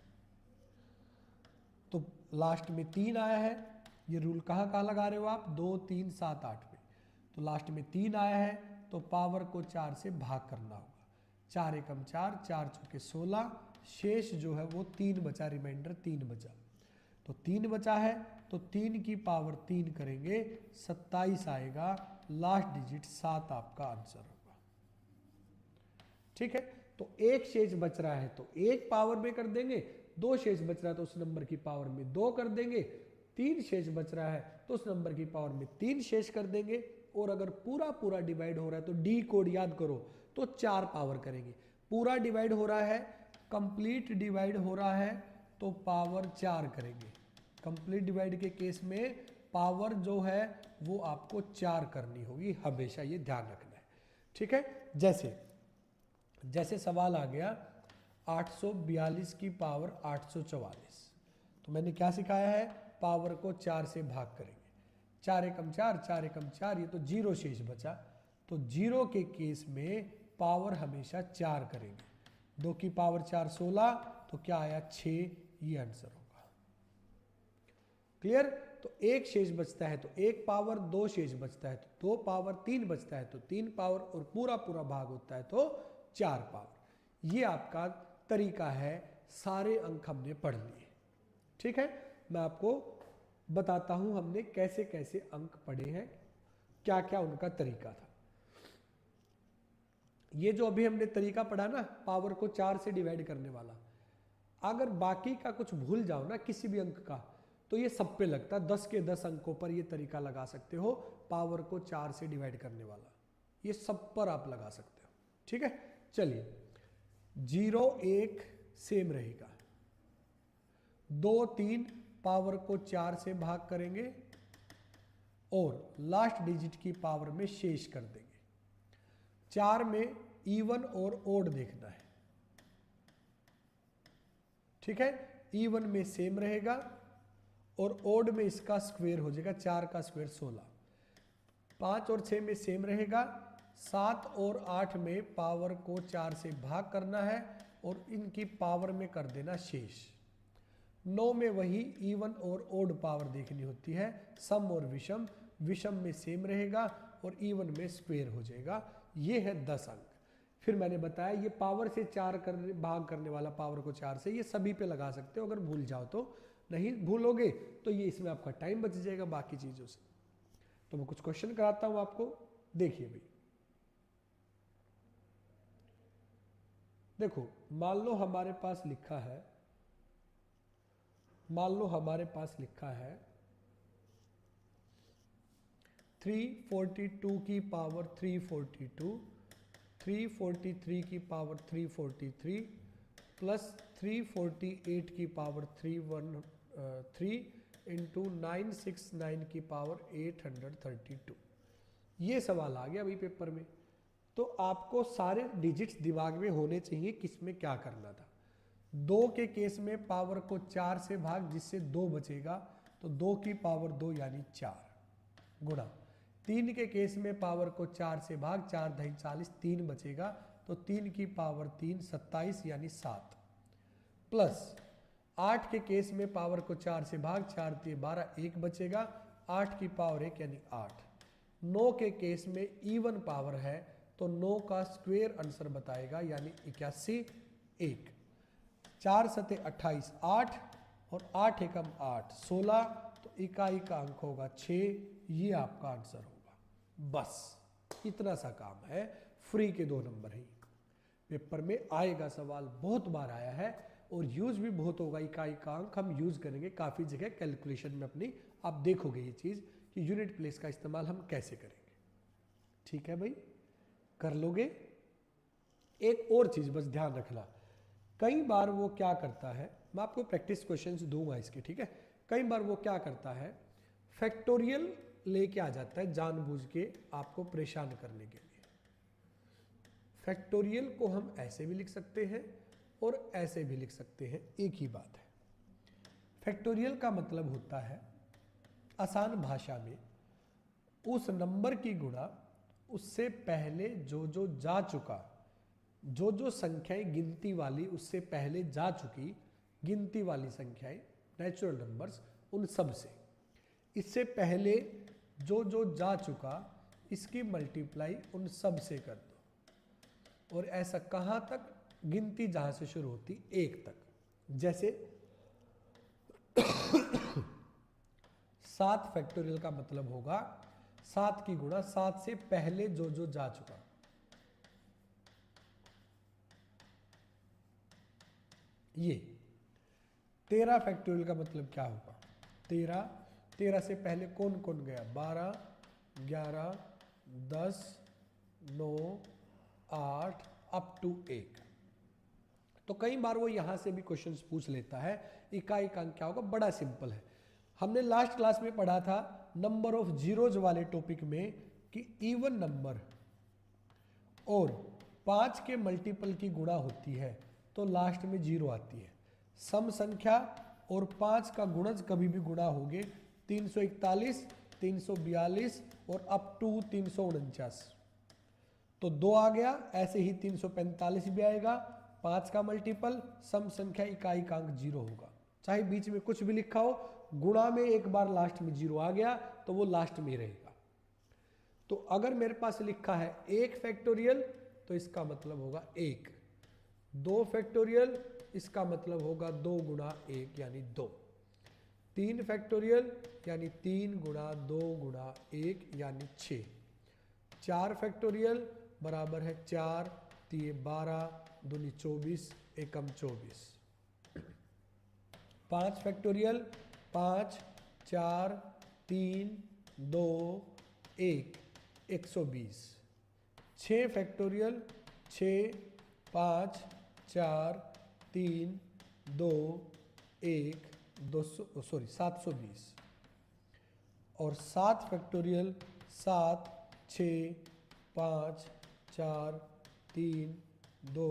तो लास्ट में 3 आया है। ये रूल कहाँ कहाँ लगा रहे हो आप? 2, 3, 7, 8 में। तो लास्ट में 3 आया है तो पावर को 4 से भाग करना होगा। 4 एकम 4, 4 चौके 16, शेष जो है वो 3 बचा, रिमाइंडर 3 बचा। तो 3 बचा है तो 3 की पावर 3 करेंगे, 27 आएगा। लास्ट डिजिट 7 आपका आंसर होगा। ठीक है, तो 1 शेष बच रहा है तो 1 पावर में कर देंगे, 2 शेष बच रहा है तो उस नंबर की पावर में 2 कर देंगे, 3 शेष बच रहा है तो उस नंबर की पावर में 3 शेष कर देंगे। और अगर पूरा पूरा डिवाइड हो रहा है तो डी कोड याद करो तो 4 पावर करेंगे। पूरा डिवाइड हो रहा है, कंप्लीट डिवाइड हो रहा है तो पावर 4 करेंगे। कंप्लीट डिवाइड के केस में पावर जो है वो आपको 4 करनी होगी, हमेशा ये ध्यान रखना है। ठीक है, जैसे सवाल आ गया 842 की पावर 844, तो मैंने क्या सिखाया है? पावर को 4 से भाग करेंगे। 4 एकम 4, 4 एकम 4, ये तो 0 शेष बचा, तो 0 के केस में पावर हमेशा 4 करेंगे। 2 की पावर 4 16, तो क्या आया 6, ये आंसर होगा। क्लियर? तो 1 शेष बचता है तो 1 पावर, 2 शेष बचता है तो 2 पावर, 3 बचता है तो 3 पावर, और पूरा पूरा भाग होता है तो 4 पावर। ये आपका तरीका है, सारे अंक हमने पढ़ लिए। ठीक है, मैं आपको बताता हूं हमने कैसे कैसे अंक पढ़े हैं, क्या क्या उनका तरीका था। ये जो अभी हमने तरीका पढ़ा ना, पावर को 4 से डिवाइड करने वाला, अगर बाकी का कुछ भूल जाओ ना किसी भी अंक का, तो ये सब पे लगता है। 10 के 10 अंकों पर ये तरीका लगा सकते हो, पावर को 4 से डिवाइड करने वाला, ये सब पर आप लगा सकते हो। ठीक है, चलिए 0 1 सेम रहेगा, 2 3 पावर को 4 से भाग करेंगे और लास्ट डिजिट की पावर में शेष कर देंगे। 4 में इवन और ओड देखना है। ठीक है, इवन में सेम रहेगा और ओड में इसका स्क्वायर हो जाएगा, 4 का स्क्वायर 16। 5 और 6 में सेम रहेगा। 7 और 8 में पावर को 4 से भाग करना है और इनकी पावर में कर देना शेष। 9 में वही इवन और ओड पावर देखनी होती है, सम और विषम। विषम में सेम रहेगा और इवन में स्क्वायर हो जाएगा। ये है 10 अंक। फिर मैंने बताया ये पावर से 4 भाग करने वाला, पावर को 4 से, ये सभी पे लगा सकते हो। अगर भूल जाओ तो, नहीं भूलोगे तो ये इसमें आपका टाइम बच जाएगा बाकी चीजों से। तो मैं कुछ क्वेश्चन कराता हूं आपको, देखिए भाई। देखो, मान लो हमारे पास लिखा है, मान लो हमारे पास लिखा है 342 की पावर 342, 343 की पावर 343 प्लस 348 की पावर 313 इंटू 969 की पावर 832। ये सवाल आ गया अभी पेपर में। तो आपको सारे डिजिट्स दिमाग में होने चाहिए किसमें क्या करना था। 2 के केस में पावर को 4 से भाग, जिससे 2 बचेगा, तो 2 की पावर 2 यानी 4 गुणा। 3 के केस में पावर को 4 से भाग, 4 दही 40, 3 बचेगा, तो 3 की पावर 3 27 यानी 7 प्लस 8 के केस में पावर को 4 से भाग, 4 ते 12, 1 बचेगा, 8 की पावर 1 यानी 8। 9 के केस में इवन पावर है तो 9 का स्क्वायर आंसर बताएगा यानी 81 1। 4 सते 28 8 और 8 एकम 8 16, तो इकाई का अंक होगा 6। ये आपका आंसर होगा। बस इतना सा काम है, फ्री के 2 नंबर है। पेपर में आएगा सवाल, बहुत बार आया है और यूज भी बहुत होगा। इकाई का अंक हम यूज करेंगे काफी जगह कैलकुलेशन में अपनी, आप देखोगे ये चीज कि यूनिट प्लेस का इस्तेमाल हम कैसे करेंगे। ठीक है भाई, कर लोगे। एक और चीज बस ध्यान रखना, कई बार वो क्या करता है, मैं आपको प्रैक्टिस क्वेश्चंस दूंगा इसके, ठीक है। कई बार वो क्या करता है, फैक्टोरियल लेके आ जाता है जानबूझ के आपको परेशान करने के लिए। फैक्टोरियल को हम ऐसे भी लिख सकते हैं और ऐसे भी लिख सकते हैं, एक ही बात है। फैक्टोरियल का मतलब होता है आसान भाषा में उस नंबर की गुणा उससे पहले जो जो जा चुका, जो जो संख्याएं गिनती वाली उससे पहले जा चुकी गिनती वाली संख्याएं, नेचुरल नंबर्स, उन सब से। इससे पहले जो जो जा चुका इसकी मल्टीप्लाई उन सब से कर दो। और ऐसा कहाँ तक, गिनती जहां से शुरू होती 1 तक। जैसे 7 फैक्टोरियल का मतलब होगा 7 की गुणा 7 से पहले जो जो जा चुका। ये 13 फैक्टोरियल का मतलब क्या होगा, 13 से पहले कौन कौन गया, 12 11 10 9 8 अप टू 1। तो कई बार वो यहां से भी क्वेश्चंस पूछ लेता है। इकाई का अंक क्या होगा, बड़ा सिंपल है। हमने लास्ट क्लास में पढ़ा था नंबर ऑफ जीरोज वाले टॉपिक में कि इवन नंबर और 5 के मल्टीपल की गुणा होती है तो लास्ट में 0 आती है। सम संख्या और 5 का गुणज कभी भी गुणा होगे 341 342 और अप टू 349, तो 2 आ गया। ऐसे ही 345 भी आएगा, 5 का मल्टीपल, सम संख्या इकाई का अंक 0 होगा, चाहे बीच में कुछ भी लिखा हो, गुणा में एक बार लास्ट में 0 आ गया तो वो लास्ट में ही रहेगा। तो अगर मेरे पास लिखा है 1 फैक्टोरियल तो इसका मतलब होगा 1, 2 फैक्टोरियल इसका मतलब होगा 2 गुणा 1 यानी 2, 3 फैक्टोरियल यानी 3 गुणा 2 गुणा 1 यानी 6, 4 फैक्टोरियल बराबर है 4 3 12 दूनी 24 एकम 24, 5 फैक्टोरियल 5 4 3 2 1 120, 6 फैक्टोरियल 6 5 4 3 2 1 720 और 7 फैक्टोरियल 7 6 5 4 3 2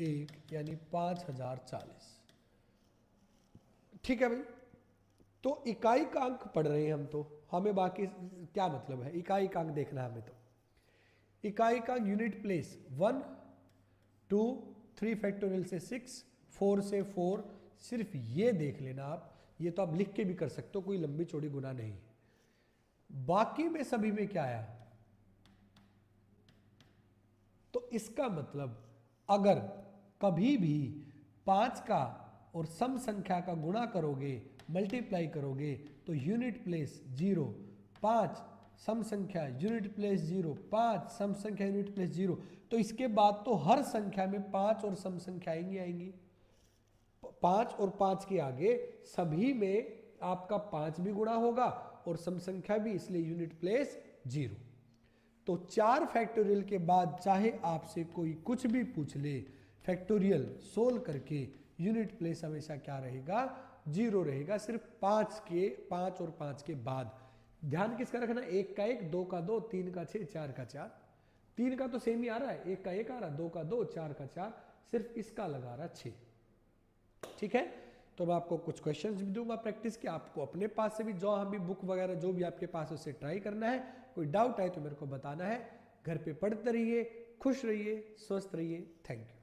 1 यानी 5040। ठीक है भाई, तो इकाई का अंक पढ़ रहे हैं हम, तो हमें बाकी क्या मतलब है, इकाई का अंक देखना है हमें। तो इकाई का यूनिट प्लेस 1 2 3 फैक्टोरियल से 6 4 से 4, सिर्फ ये देख लेना आप, ये तो आप लिख के भी कर सकते हो, कोई लंबी चौड़ी गुना नहीं है। बाकी में सभी में क्या आया, तो इसका मतलब अगर कभी भी 5 का और सम संख्या का गुणा करोगे, मल्टीप्लाई करोगे, तो यूनिट प्लेस 0, 5 सम संख्या यूनिट प्लेस 0, 5 सम संख्या यूनिट प्लेस 0, तो इसके बाद तो हर संख्या में 5 और सम संख्या आएंगी, 5 और 5 के आगे सभी में आपका 5 भी गुणा होगा और सम संख्या भी, इसलिए यूनिट प्लेस 0। तो 4 फैक्टोरियल के बाद चाहे आपसे कोई कुछ भी पूछ ले, फैक्टोरियल सोल्व करके यूनिट प्लेस हमेशा क्या रहेगा, 0 रहेगा, सिर्फ 5 और 5 के बाद। ध्यान किसका रखना, 1 का 1, 2 का 2, 3 का 6, 4 का 4, 3 का तो सेम ही आ रहा है, 1 का 1 आ रहा है, 2 का 2, 4 का 4, सिर्फ इसका लगा रहा 6। ठीक है, तो मैं आपको कुछ क्वेश्चंस भी दूंगा प्रैक्टिस के, आपको अपने पास से भी जो हम भी बुक वगैरह जो भी आपके पास उससे ट्राई करना है। कोई डाउट आए तो मेरे को बताना है। घर पे पढ़ते रहिए, खुश रहिए, स्वस्थ रहिए। Thank you.